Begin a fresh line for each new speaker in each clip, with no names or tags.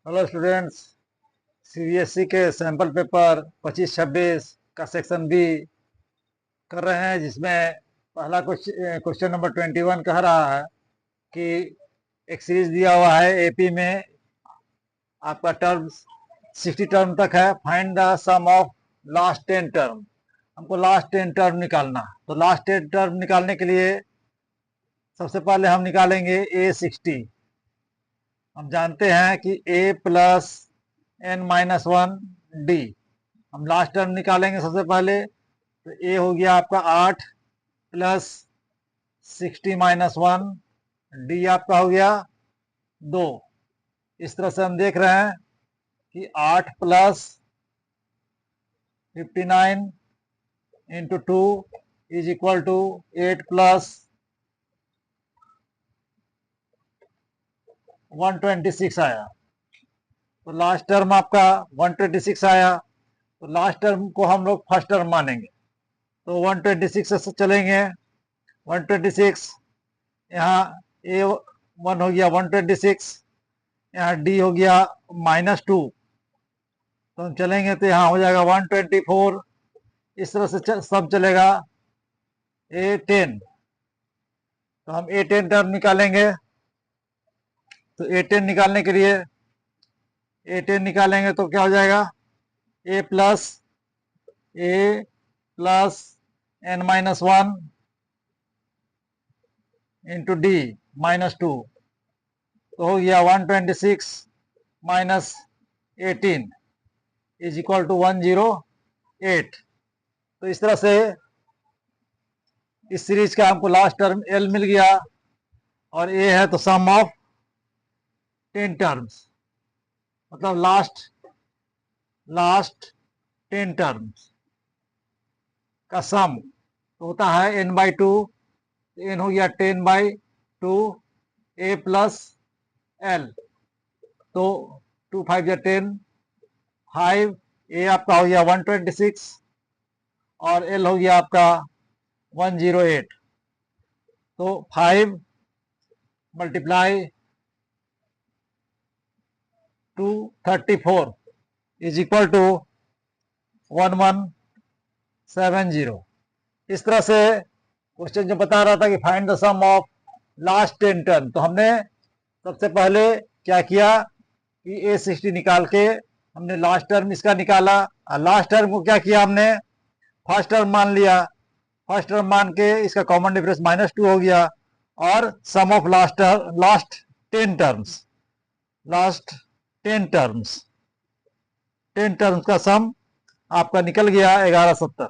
Hello students. CBSE के sample paper 25-26 का section B कर रहे हैं, जिसमें पहला क्वेश्चन नंबर 21 कह रहा है कि एक सीरीज दिया हुआ है एपी में। आपका टर्म 60 टर्म तक है। Find the sum of last 10 term. हमको लास्ट 10 टर्म निकालना। तो लास्ट 10 टर्म निकालने के लिए सबसे पहले हम निकालेंगे A60। हम जानते हैं कि a प्लस n-1 डी। हम लास्ट टर्म निकालेंगे सबसे पहले। तो a हो गया आपका 8 प्लस 60-1, डी आपका हो गया 2। इस तरह से हम देख रहे हैं कि 8 plus 59 into 2 is equal to 8 plus 126 आया। तो लास्ट टर्म आपका 126 आया। तो लास्ट टर्म को हम लोग फर्स्ट टर्म मानेंगे। तो 126 से चलेंगे। 126 यहाँ A1 हो गया 126, यहाँ D हो गया -2। तो हम चलेंगे तो यहाँ हो जाएगा 124। इस तरह से सब चलेगा। A10, तो हम A10 टर्म निकालेंगे। तो A10 निकालने के लिए A10 निकालेंगे तो क्या हो जाएगा, A plus n-1 into D -2। तो हो गया 126 माइनस 18 इज इक्वल टू 108। तो इस तरह से इस सीरीज का हमको लास्ट टर्म एल मिल गया, और ए है तो सम ऑफ 10 टर्म्स, मतलब लास्ट 10 टर्म्स का सम तो होता है n/2। n हो गया 10/2 a प्लस एल। तो 2 5 या 10, 5 ए आपका हो गया 126 और एल हो गया आपका 108। तो 5 मल्टीप्लाई 234 इज इक्वल टू 1170। इस तरह से क्वेश्चन जो बता रहा था कि find the sum of last 10 term, तो हमने सबसे पहले क्या किया कि A60 निकाल के हमने लास्ट टर्म इसका निकाला। और लास्ट टर्म को क्या किया, हमने फर्स्ट टर्म मान लिया। फर्स्ट टर्म मान के इसका कॉमन डिफरेंस -2 हो गया, और sum of last 10 terms, last 10 terms, 10 terms का सम आपका निकल गया 1170।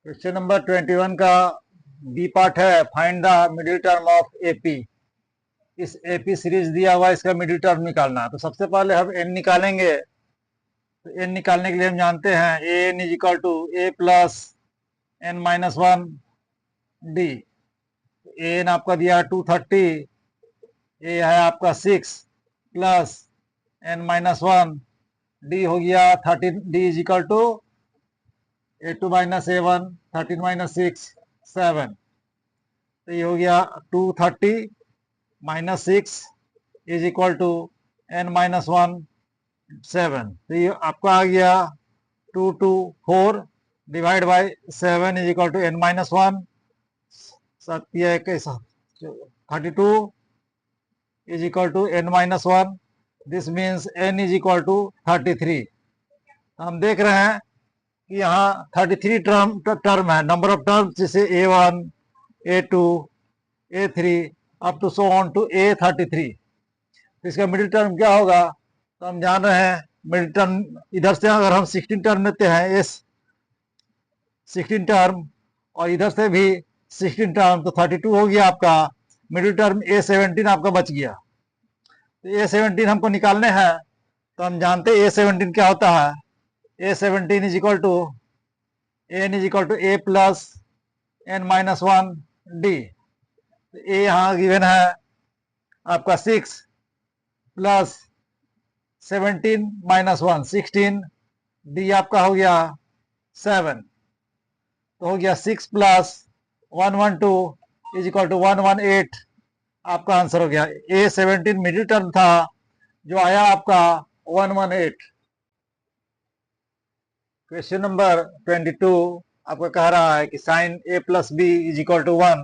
क्वेश्चन नंबर 21 का बी पार्ट है, find the middle term of AP. इस एपी सीरीज दिया हुआ, इसका मिडिल टर्म निकालना है। तो सबसे पहले हम एन निकालेंगे। तो एन निकालने के लिए हम जानते हैं n is equal to a plus n-1 d. N आपका दिया 230, ए है आपका 6 प्लस n-1, डी हो गया 13। D is equal to A2 minus A1, 13 minus 6 7। तो ये हो गया 230 minus 6 is equal to n-1 7। तो ये आपका आ गया 224 divide by 7 is equal to n-1 32 is equal to n-1। This means n is equal to 33। तो हम देख रहे हैं कि यहाँ 33 टर्म है, नंबर ऑफ टर्म, जैसे A1, A2, A3 up to so on to A33। तो इसका मिडिल टर्म क्या होगा, तो हम जान रहे हैं मिडिल टर्म इधर से अगर हम 16 टर्म लेते हैं, 16 टर्म, और इधर से भी 16 टर्म, तो 32 हो गया आपका। मिडिल टर्म A17 आपका बच गया। तो A17 हमको निकालने हैं। तो हम जानते हैं A17 क्या होता है। A17 is equal to n is equal to a plus n-1 D. A यहाँ गिवन है आपका 6 प्लस 17 माइनस 1 16, डी आपका हो गया 7। तो हो गया 6 प्लस 112 इज इक्वल टू 118 आपका आंसर हो गया। A17 मिडिल टर्म था जो आया आपका 118। क्वेश्चन नंबर 22 आपका कह रहा है कि sine A plus B is equal to 1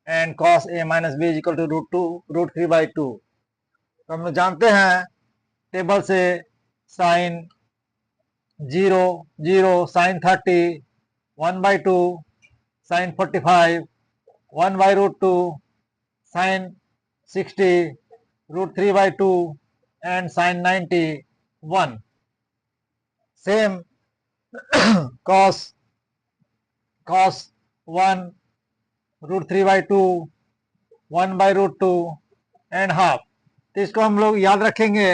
and cos A minus B is equal to √3/2। तो हम लोग जानते हैं टेबल से sine 0 0 sine 30 1/2 sine 45 1/√2 sine 60 √3/2 and sin 90 1। Same cos 1 √3/2 1/√2 and half. तो इसको हम लोग याद रखेंगे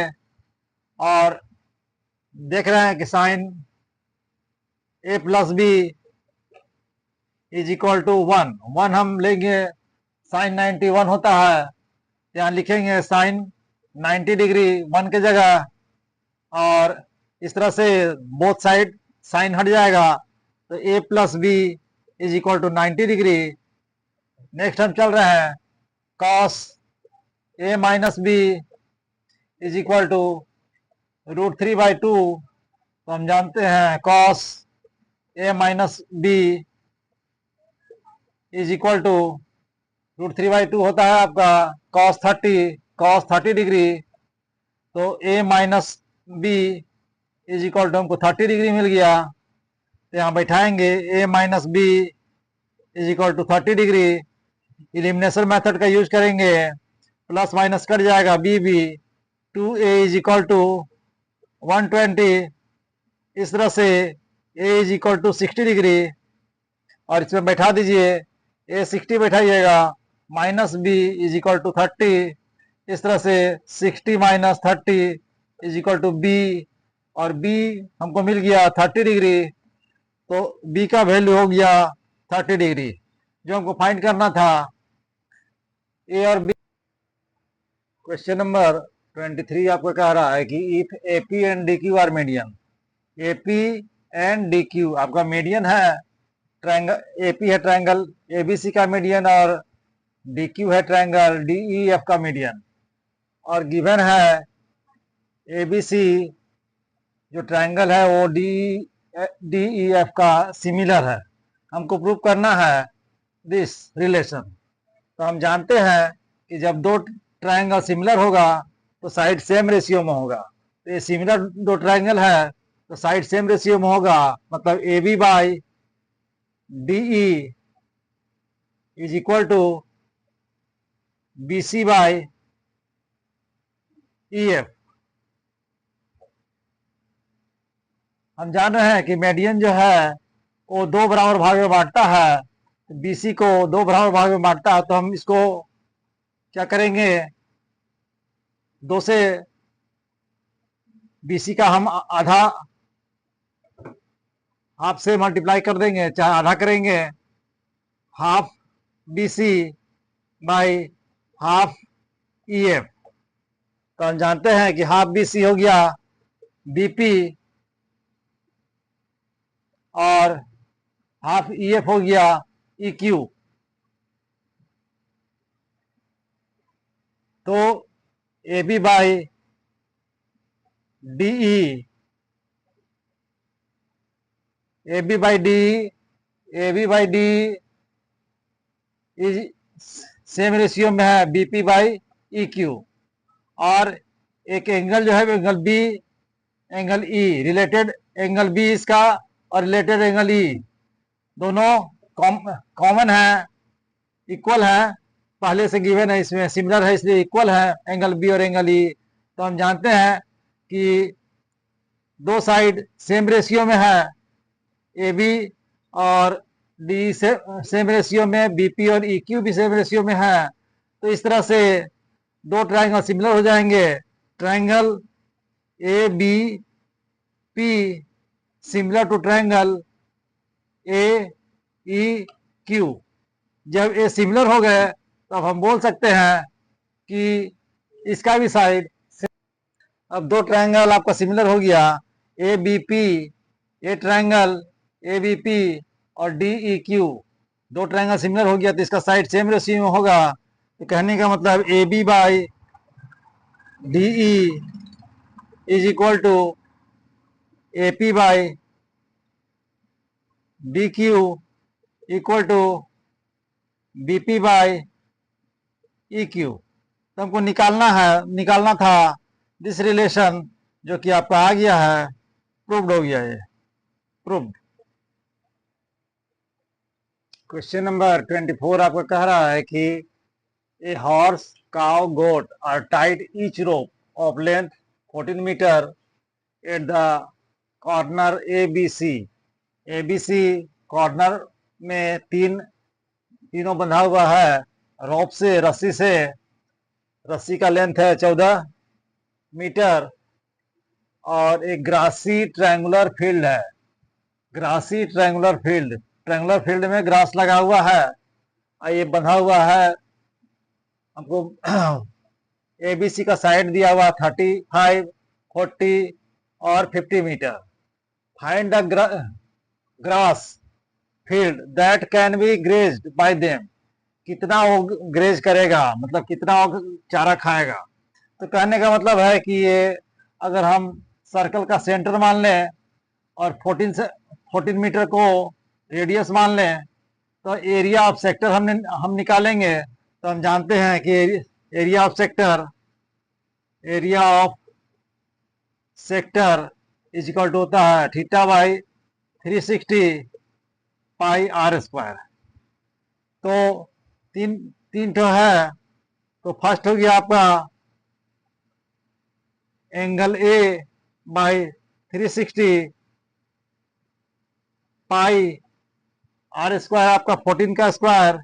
और देख रहे हैं कि sine A plus B is equal to 1 हम लेंगे, साइन 90 1 होता है, यहाँ लिखेंगे साइन 90 डिग्री 1 के जगह, और इस तरह से बोथ साइड साइन हट जाएगा, तो A plus B is equal to 90 degree. Next हम चल रहे हैं cos A minus B is equal to √3/2। तो हम जानते हैं cos A minus B is equal to √3/2 होता है आपका cos 30 डिग्री। तो A minus B is equal to हमको 30 डिग्री मिल गया, तो यहाँ बैठाएंगे A minus B is equal to 30 degree. Elimination method का यूज करेंगे, प्लस माइनस कट जाएगा, B 2A is equal to 120। इस तरह से A is equal to 60 degree, और इसमें बैठा दीजिए A 60 बैठाइएगा, minus B is equal to 30। इस तरह से 60 minus 30 is equal to B, और बी हमको मिल गया 30 डिग्री। तो बी का वैल्यू हो गया 30 डिग्री, जो हमको फाइंड करना था ए और बी। क्वेश्चन नंबर 23 आपको कह रहा है कि if AP and D Q R median. AP and D Q आपका मीडियन है, ट्रायंगल एपी है ट्रायंगल एबीसी का मीडियन, और डी क्यू है ट्रायंगल डीईएफ का मीडियन, और गिवन है एबीसी जो ट्रायंगल है वो डीईएफ का सिमिलर है। हमको प्रूव करना है दिस रिलेशन। तो हम जानते हैं कि जब दो ट्रायंगल सिमिलर होगा तो साइड सेम रेशियो में होगा। तो ये सिमिलर दो ट्रायंगल है तो साइड सेम रेशियो में होगा, मतलब A B by D is equal to B C by E F. हम जान रहे हैं कि मीडियन जो है वो दो बराबर भाग में बांटता है, तो बीसी को दो बराबर भाग में बांटता है, तो हम इसको क्या करेंगे, दो से बीसी का हम आधा हाफ से मल्टीप्लाई कर देंगे, चाहे आधा करेंगे, half BC by half EF. तो हम जानते हैं कि हाफ बीसी हो गया बीपी और हाफ ईएफ हो गया EQ। तो A B by D E A B by D is same ratio में है बीपी बाई EQ, और एक एंगल जो है angle B angle E, related angle B इसका और रिलेटेड एंगल ई दोनों कॉमन है, इक्वल है, पहले से गिवन है, इसमें सिमिलर है इसलिए इक्वल है एंगल बी और एंगल ई। तो हम जानते हैं कि दो साइड सेम रेशियो में है, ए बी और डी से सेम रेशियो में, बीपी और EQ भी सेम रेशियो में है। तो इस तरह से दो ट्रायंगल सिमिलर हो जाएंगे, triangle A B P similar to triangle A E Q. जब ये सिमिलर हो गए तब हम बोल सकते हैं कि इसका भी साइड, अब दो ट्रायंगल आपका सिमिलर हो गया, A B P, a triangle A B P और डी ई क्यू, दो ट्रायंगल सिमिलर हो गया तो इसका साइड सेम रेशियो में होगा। तो कहने का मतलब A B by D E is equal to A P by D Q equal to B P by E Q. तो हमको निकालना था दिस रिलेशन, जो कि आपका आ गया है, प्रूव्ड हो गया है, प्रूव्ड। क्वेश्चन नंबर 24 आपका कह रहा है कि a horse cow goat are tied each rope of length 14 metre at the corner A B C corner में तीनों बंधा हुआ है रोप से, रस्सी का लेंथ है 14 मीटर और एक ग्रासी ट्रायंगुलर फील्ड है। ट्रायंगुलर फील्ड में ग्रास लगा हुआ है और ये बंधा हुआ है हमको एबीसी का साइड दिया हुआ 35, 40 और 50 metre. Find the grass field that can be grazed by them. कितना वो ग्रेज करेगा, मतलब कितना वो चारा खाएगा। तो कहने का मतलब है कि ये अगर हम सर्कल का सेंटर मान लें और 14 मीटर को रेडियस मान लें, तो एरिया ऑफ सेक्टर हम निकालेंगे। तो हम जानते हैं कि area of sector is equal to होता है theta by 360 pi r square. तो तीन ठो है। तो फर्स्ट हो गया आपका angle A by 360 pi r square, आपका 14 का स्क्वायर।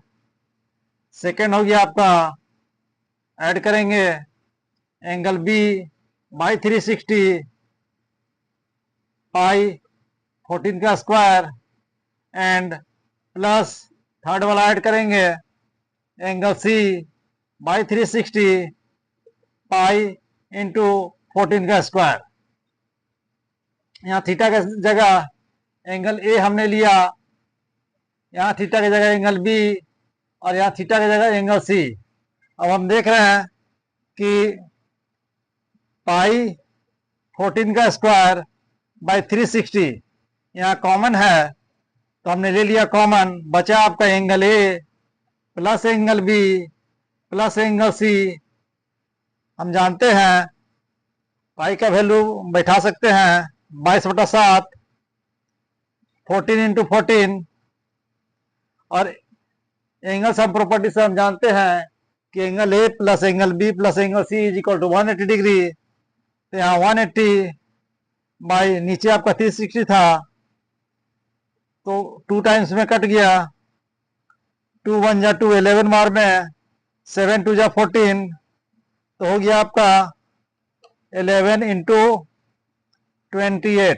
सेकेंड हो गया आपका, ऐड करेंगे एंगल बी बाई 360 पाई 14 का स्क्वायर एंड प्लस थर्ड वाला ऐड करेंगे angle C by 360 pi into 14 का स्क्वायर। यहाँ थीटा का जगह एंगल ए हमने लिया, यहाँ थीटा की जगह एंगल बी और यहाँ थीटा की जगह एंगल सी। अब हम देख रहे हैं कि पाई 14 का स्क्वायर बाई 360 यहाँ कॉमन है, तो हमने ले लिया कॉमन। बचा आपका angle A plus angle B plus angle C. हम जानते हैं पाई का वैल्यू बैठा सकते हैं 22/7, 14 इंटू 14। और एंगल सम प्रॉपर्टी से हम जानते हैं कि angle A plus angle B plus angle C is equal to 180 degree. तो यहाँ 180 बाई नीचे आपका 360 था, तो 2 टाइम्स में कट गया। 2 1 जा 2, 11 बार में 7 2 जा 14, तो हो गया आपका 11 इंटू 28।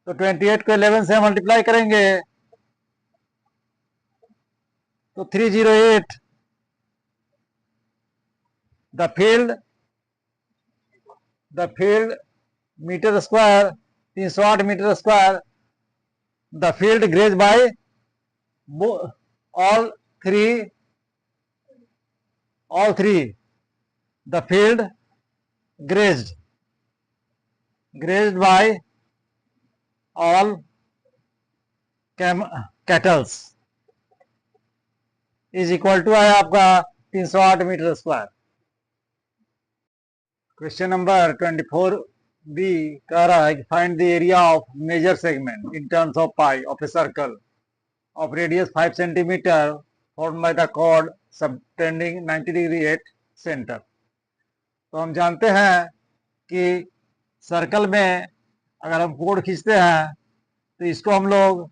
तो 28 को 11 से मल्टीप्लाई करेंगे तो 308। The field metre square 308 metre square. The field graze by all three. The field grazed by all cattle is equal to है आपका 308 metre square. Question number 24 B कह रहा है कि find the area of major segment in terms of pi of a circle of radius 5 centimeter formed by the chord subtending 90 degree at center। तो हम जानते हैं कि सर्कल में अगर हम कोड खींचते हैं तो इसको हम लोग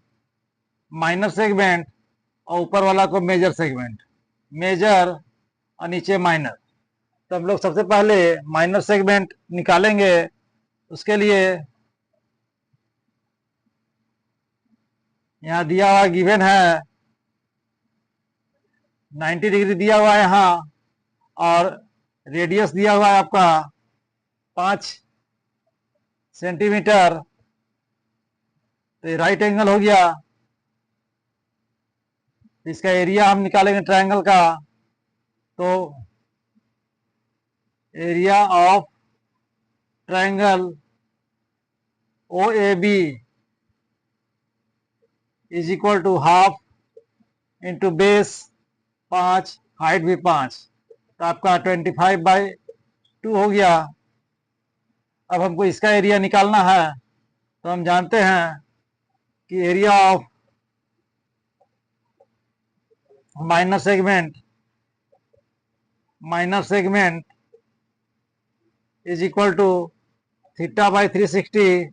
माइनर सेगमेंट और ऊपर वाला को मेजर सेगमेंट, मेजर और नीचे माइनर। तो हम लोग सबसे पहले माइनर सेगमेंट निकालेंगे। उसके लिए यहाँ दिया हुआ गिवन है 90 डिग्री दिया हुआ है यहाँ, और रेडियस दिया हुआ है आपका 5 सेंटीमीटर। तो ये राइट एंगल हो गया। इसका एरिया हम निकालेंगे ट्रायंगल का, तो area of triangle O A B is equal to half into base 5, height भी 5, तो आपका 25/2 हो गया। अब हमको इसका एरिया निकालना है, तो हम जानते हैं कि area of minor segment is equal to θ/360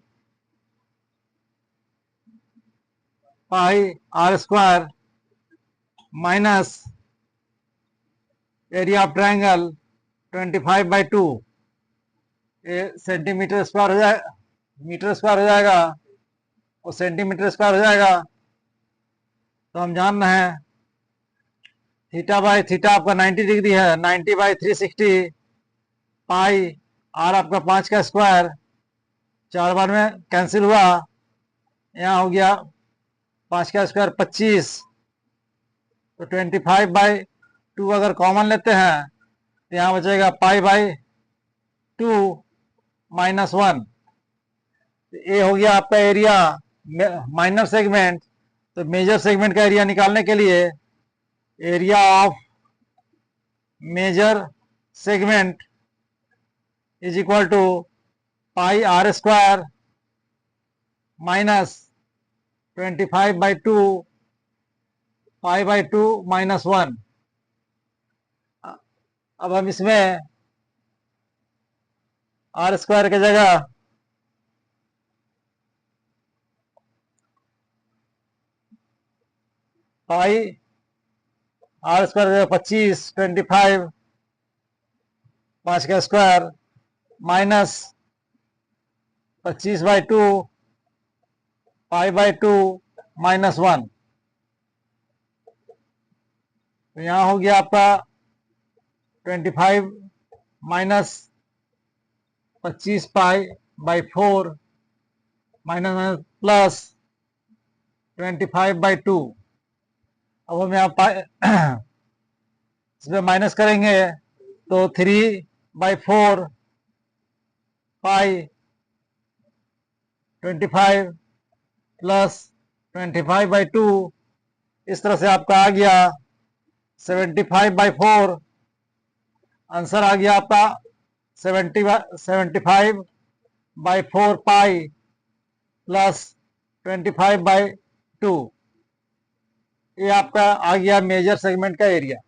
pi r square minus area of triangle 25/2, ये सेंटीमीटर स्क्वायर हो जाएगा, मीटर स्क्वायर हो जाएगा और सेंटीमीटर स्क्वायर हो जाएगा। तो हम जान रहे हैं θ/θ आपका 90 डिग्री है, 90/360 पाई आर आपका 5 का स्क्वायर, 4 बार में कैंसिल हुआ, यहाँ हो गया 5 का स्क्वायर 25, तो 25/2 अगर कॉमन लेते हैं तो यहाँ बचेगा π/2 -1। ये हो गया आपका एरिया माइनर सेगमेंट। तो मेजर सेगमेंट का एरिया निकालने के लिए area of major segment is equal to πr square minus 25/2 π/2 -1। अब हम इसमें आर स्क्वायर की जगह पाई आर स्क्वायर 25, 25, 5 का स्क्वायर माइनस 25/2 π/2 -1। तो यहाँ हो गया आपका 25 माइनस 25 π/4 माइनस प्लस 25/2। अब हम यहाँ इसमें माइनस करेंगे तो 3/4 पाई 25 प्लस 25/2, इस तरह से आपका आ गया 75/4। आंसर आ गया आपका 75/4 पाई प्लस 25/2। ये आपका आ गया मेजर सेगमेंट का area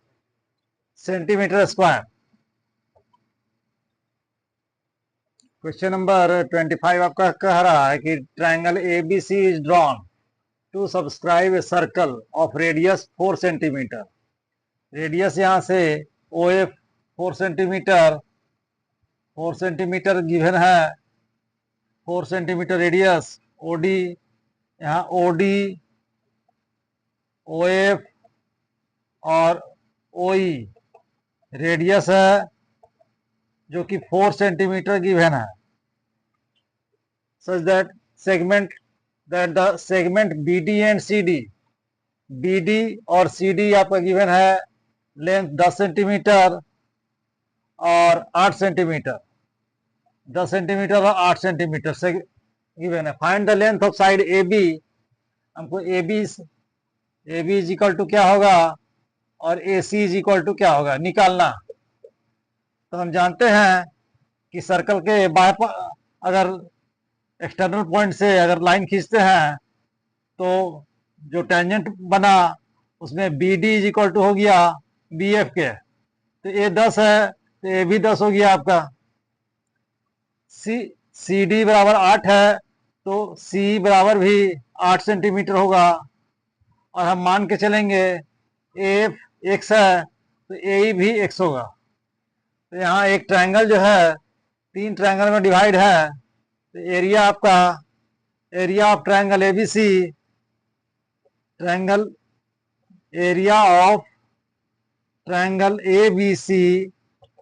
centimetre square. Question number 25 आपका कह रहा है कि triangle ABC is drawn to subscribe a circle of radius 4 centimetre. Radius यहाँ से OF 4 सेंटीमीटर, 4 सेंटीमीटर गिवन है, 4 सेंटीमीटर रेडियस OD, यहाँ OD, OF और OE रेडियस है जो कि 4 सेंटीमीटर गिवन है। Such that the segment BD and CD, BD और CD आपका गिवन है लेंथ 10 सेंटीमीटर और 8 सेंटीमीटर, 10 सेंटीमीटर और 8 सेंटीमीटर से गिवन है। Find the length of side AB। हमको AB इज इक्वल टू क्या होगा और AC इज इक्वल टू क्या होगा निकालना। तो हम जानते हैं कि सर्कल के बाएं अगर एक्सटर्नल पॉइंट से अगर लाइन खींचते हैं तो जो टेंजेंट बना उसमें BD इज इक्वल टू हो गया BF के, तो ये 10 है तो ये भी 10 हो गया आपका। CD बराबर 8 है तो C बराबर भी 8 सेंटीमीटर होगा। और हम मान के चलेंगे AF x है तो AE भी x होगा। तो यहाँ एक ट्रायंगल जो है 3 ट्रायंगल में डिवाइड है, तो एरिया आपका area of triangle ABC, triangle area of triangle ABC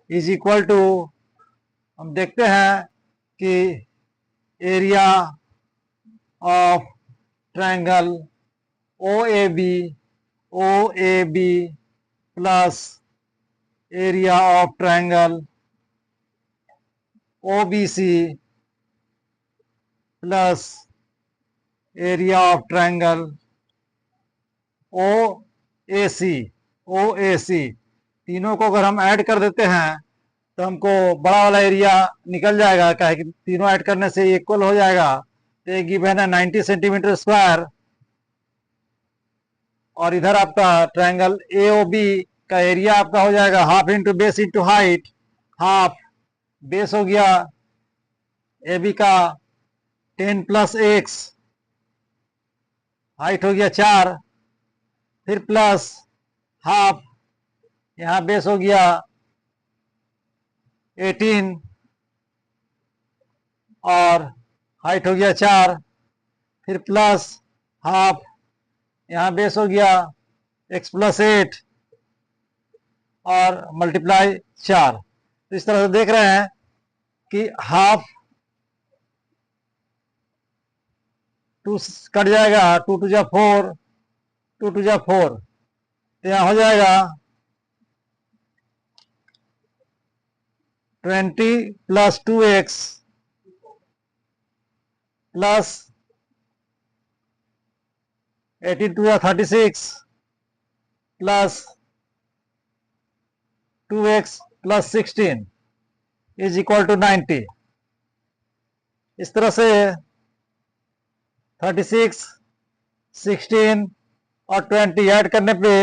is equal to, हम देखते हैं कि area of triangle OAB plus area of triangle OBC plus area of triangle OAC तीनों को अगर हम ऐड कर देते हैं तो हमको बड़ा वाला एरिया निकल जाएगा, क्या है कि तीनों ऐड करने से इक्वल हो जाएगा। तो ये गिवन है 90 सेंटीमीटर स्क्वायर, और इधर आपका ट्रायंगल AOB का एरिया आपका हो जाएगा half into base into height. Half base हो गया AB का 10 प्लस x, हाइट हो गया 4, फिर प्लस हाफ, यहाँ बेस हो गया 18 और हाइट हो गया 4, फिर प्लस हाफ, यहाँ बेस हो गया x प्लस 8 और मल्टीप्लाई 4। तो इस तरह से देख रहे हैं कि हाफ 2 कट जाएगा, 2 टू जा 4, 2 टू जा 4, तो यहाँ हो जाएगा 20 प्लस 2x प्लस 18 टू जा 36 plus 2x plus 16 is equal to 90। इस तरह से 36, 16 और 20 ऐड करने पे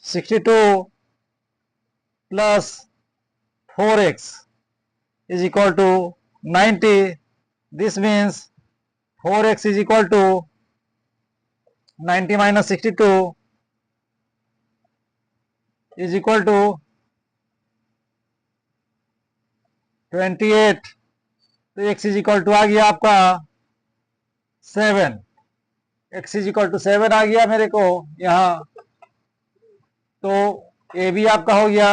62 plus 4x is equal to 90. This means 4x is equal to 90 minus 62 is equal to 28. तो x is equal to आ गया आपका 7, x is equal to 7 आ गया मेरे को यहाँ। तो AB आपका हो गया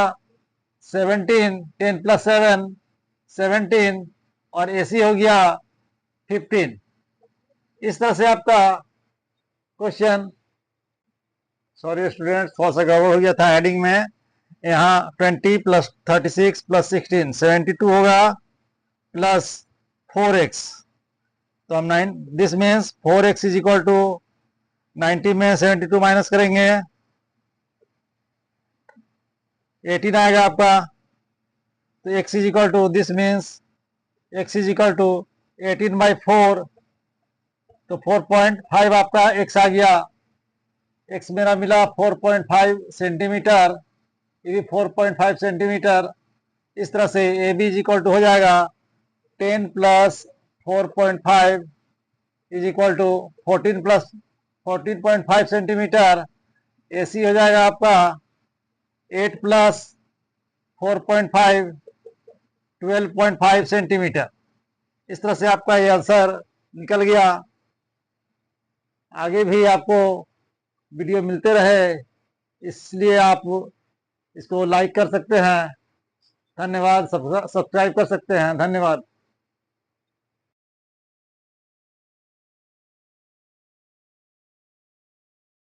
17, 10 प्लस 7 17 और AC हो गया 15। इस तरह से आपका क्वेश्चन, सॉरी स्टूडेंट थोड़ा सा गड़बड़ हो गया था हेडिंग में, यहाँ 20 प्लस 36 प्लस 16 72 होगा प्लस 4x। तो हम 9 this means 4x is equal to 90 में 72 माइनस करेंगे 18 आएगा आपका। तो x is equal to this means x is equal to 18 by 4, तो 4.5 आपका x आ गया। x मेरा मिला 4.5 सेंटीमीटर, ये भी 4.5 सेंटीमीटर। इस तरह से AB इज इक्वल टू हो जाएगा 10 plus 4.5 is equal to 14 plus 14.5 centimetre. AC हो जाएगा आपका 8 प्लस 4.5 12.5 सेंटीमीटर। इस तरह से आपका ये आंसर निकल गया। आगे भी आपको वीडियो मिलते रहे, इसलिए आप इसको लाइक कर सकते हैं। धन्यवाद। सब्सक्राइब कर सकते हैं। धन्यवाद।